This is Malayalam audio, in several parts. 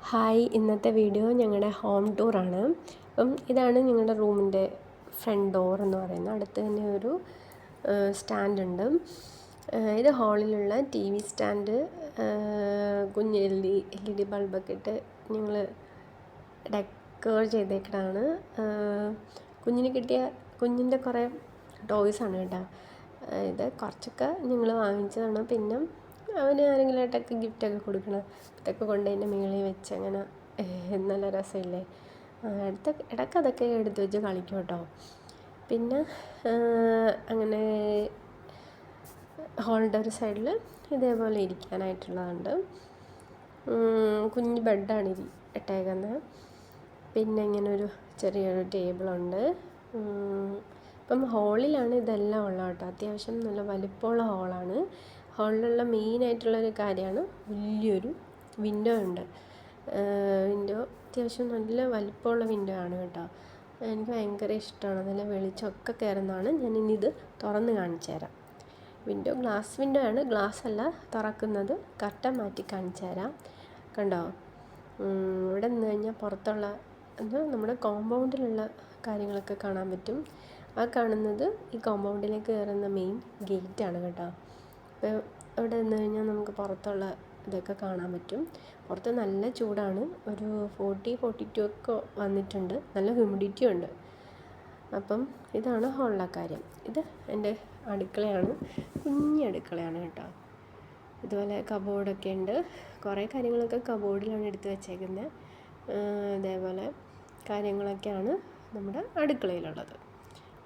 ഹായ്, ഇന്നത്തെ വീഡിയോ ഞങ്ങളുടെ ഹോം ടൂറാണ്. അപ്പം ഇതാണ് ഞങ്ങളുടെ റൂമിൻ്റെ ഫ്രണ്ട് ഡോർ എന്ന് പറയുന്നത്. അടുത്ത് തന്നെ ഒരു സ്റ്റാൻഡുണ്ട്. ഇത് ഹാളിലുള്ള ടി വി സ്റ്റാൻഡ്, കുഞ്ഞ് LED ബൾബൊക്കെ ഇട്ട് ഞങ്ങൾ ഡെക്കോർ ചെയ്തേക്കണതാണ്. കുഞ്ഞിൻ്റെ കുറേ ടോയ്സാണ് കേട്ടോ. ഇത് കുറച്ചൊക്കെ ഞങ്ങൾ വാങ്ങിച്ചതാണ്. പിന്നെ അവന് ആരെങ്കിലുമായിട്ടൊക്കെ ഗിഫ്റ്റൊക്കെ കൊടുക്കണം. ഇതൊക്കെ കൊണ്ട് അതിൻ്റെ മുകളിൽ വെച്ച് അങ്ങനെ നല്ല രസമില്ലേ. ഇടയ്ക്ക് അതൊക്കെ എടുത്ത് വെച്ച് കളിക്കും കേട്ടോ. പിന്നെ അങ്ങനെ ഹോളിൻ്റെ ഒരു സൈഡിൽ ഇതേപോലെ ഇരിക്കാനായിട്ടുള്ളതുണ്ട്. കുഞ്ഞ് ബെഡാണ് ഇട്ടേക്കുന്നത്. പിന്നെ ഇങ്ങനെ ഒരു ചെറിയൊരു ടേബിളുണ്ട്. ഇപ്പം ഹോളിലാണ് ഇതെല്ലാം ഉള്ളത് കേട്ടോ. അത്യാവശ്യം നല്ല വലിപ്പമുള്ള ഹോളാണ്. ഹോളിലുള്ള മെയിനായിട്ടുള്ളൊരു കാര്യമാണ് വലിയൊരു വിൻഡോ ഉണ്ട്. വിൻഡോ അത്യാവശ്യം നല്ല വലിപ്പമുള്ള വിൻഡോ ആണ് കേട്ടോ. എനിക്ക് ഭയങ്കര ഇഷ്ടമാണ്. നല്ല വെളിച്ചമൊക്കെ കയറുന്നതാണ്. ഞാനിനി ഇത് തുറന്ന് കാണിച്ചു തരാം. വിൻഡോ ഗ്ലാസ് വിൻഡോ ആണ്, ഗ്ലാസ് അല്ല തുറക്കുന്നത്. കർട്ടൻ മാറ്റി കാണിച്ചു തരാം. കണ്ടോ, ഇവിടെ നിന്ന് കഴിഞ്ഞാൽ പുറത്തുള്ള നമ്മുടെ കോമ്പൗണ്ടിലുള്ള കാര്യങ്ങളൊക്കെ കാണാൻ പറ്റും. ആ കാണുന്നത് ഈ കോമ്പൗണ്ടിലേക്ക് കയറുന്ന മെയിൻ ഗേറ്റാണ് കേട്ടോ. അപ്പോൾ അവിടെ നിന്ന് കഴിഞ്ഞാൽ നമുക്ക് പുറത്തുള്ള ഇതൊക്കെ കാണാൻ പറ്റും. പുറത്ത് നല്ല ചൂടാണ്. ഒരു 40-42 ഒക്കെ വന്നിട്ടുണ്ട്. നല്ല ഹ്യൂമിഡിറ്റി ഉണ്ട്. അപ്പം ഇതാണ് ഹോളിലെ കാര്യം. ഇത് എൻ്റെ അടുക്കളയാണ്. കുഞ്ഞ് അടുക്കളയാണ് കേട്ടോ. ഇതുപോലെ കബോർഡൊക്കെ ഉണ്ട്. കുറേ കാര്യങ്ങളൊക്കെ കബോർഡിലാണ് എടുത്ത് വെച്ചേക്കുന്നത്. അതേപോലെ കാര്യങ്ങളൊക്കെയാണ് നമ്മുടെ അടുക്കളയിലുള്ളത്.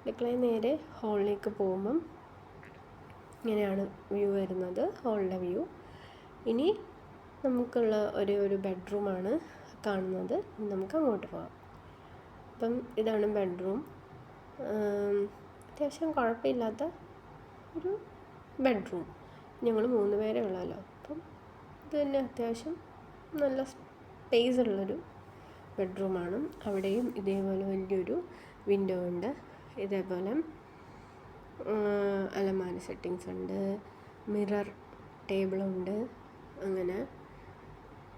അടുക്കളയിൽ നേരെ ഹോളിലേക്ക് പോകുമ്പം ഇങ്ങനെയാണ് വ്യൂ വരുന്നത്, ഹോളിൻ്റെ വ്യൂ. ഇനി നമുക്കുള്ള ഒരു ബെഡ്റൂമാണ് കാണുന്നത്. നമുക്ക് അങ്ങോട്ട് പോകാം. അപ്പം ഇതാണ് ബെഡ്റൂം. അത്യാവശ്യം കുഴപ്പമില്ലാത്ത ഒരു ബെഡ്റൂം. ഞങ്ങൾ 3 പേരേ ഉള്ളല്ലോ. അപ്പം ഇത് തന്നെ അത്യാവശ്യം നല്ല സ്പേസ് ഉള്ളൊരു ബെഡ്റൂമാണ്. അവിടെയും ഇതേപോലെ വലിയൊരു വിൻഡോ ഉണ്ട്. ഇതേപോലെ അലമാര സെറ്റിങ്സ് ഉണ്ട്, മിറർ ടേബിളുണ്ട്. അങ്ങനെ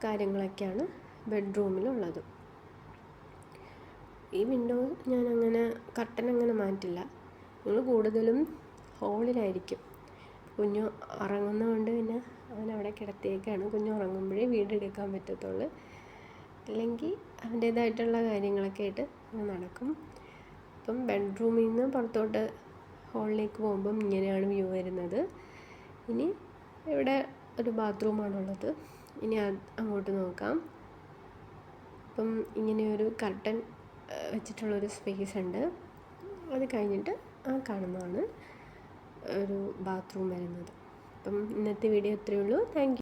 കാര്യങ്ങളൊക്കെയാണ് ബെഡ്റൂമിലുള്ളത്. ഈ വിൻഡോ ഞാനങ്ങനെ കർട്ടൻ അങ്ങനെ മാറ്റില്ല. ഞങ്ങൾ കൂടുതലും ഹോളിലായിരിക്കും. കുഞ്ഞു ഉറങ്ങുന്നതുകൊണ്ട് പിന്നെ അവനവിടെ കിടത്തിയേക്കാണ്. കുഞ്ഞു ഉറങ്ങുമ്പോഴേ വീടെടുക്കാൻ പറ്റത്തുള്ളൂ. അല്ലെങ്കിൽ അവൻ്റേതായിട്ടുള്ള കാര്യങ്ങളൊക്കെ ആയിട്ട് നടക്കും. അപ്പം ബെഡ്റൂമിൽ നിന്ന് പുറത്തോട്ട് ഹോളിലേക്ക് പോകുമ്പം ഇങ്ങനെയാണ് വ്യൂ വരുന്നത്. ഇനി ഇവിടെ ഒരു ബാത്റൂമാണുള്ളത്. ഇനി അങ്ങോട്ട് നോക്കാം. അപ്പം ഇങ്ങനെയൊരു കർട്ടൻ വെച്ചിട്ടുള്ളൊരു സ്പേസ് ഉണ്ട്. അത് കഴിഞ്ഞിട്ട് ആ കാണുന്നതാണ് ഒരു ബാത്റൂം വരുന്നത്. അപ്പം ഇന്നത്തെ വീഡിയോ ഇത്രയേ ഉള്ളൂ. Thank you.